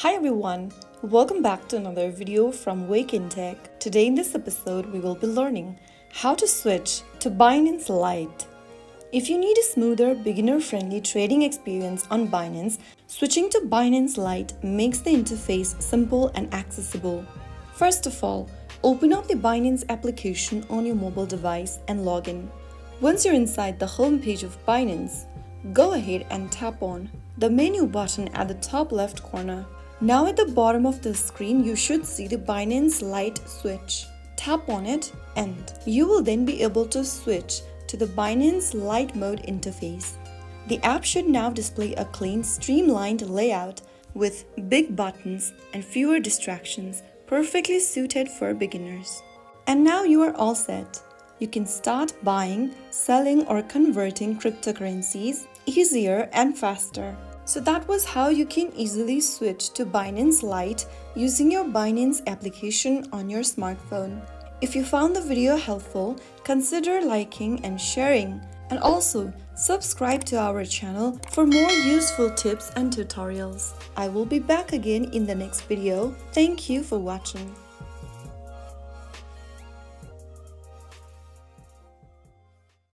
Hi everyone, welcome back to another video from Wake&Tech. Today in this episode, we will be learning how to switch to Binance Lite. If you need a smoother, beginner-friendly trading experience on Binance, switching to Binance Lite makes the interface simple and accessible. First of all, open up the Binance application on your mobile device and log in. Once you're inside the home page of Binance, go ahead and tap on the menu button at the top left corner. Now at the bottom of the screen, you should see the Binance Lite switch. Tap on it and you will then be able to switch to the Binance Lite mode interface. The app should now display a clean, streamlined layout with big buttons and fewer distractions, perfectly suited for beginners. And now you are all set. You can start buying, selling or converting cryptocurrencies easier and faster. So that was how you can easily switch to Binance Lite using your Binance application on your smartphone. If you found the video helpful, consider liking and sharing. And also, subscribe to our channel for more useful tips and tutorials. I will be back again in the next video. Thank you for watching.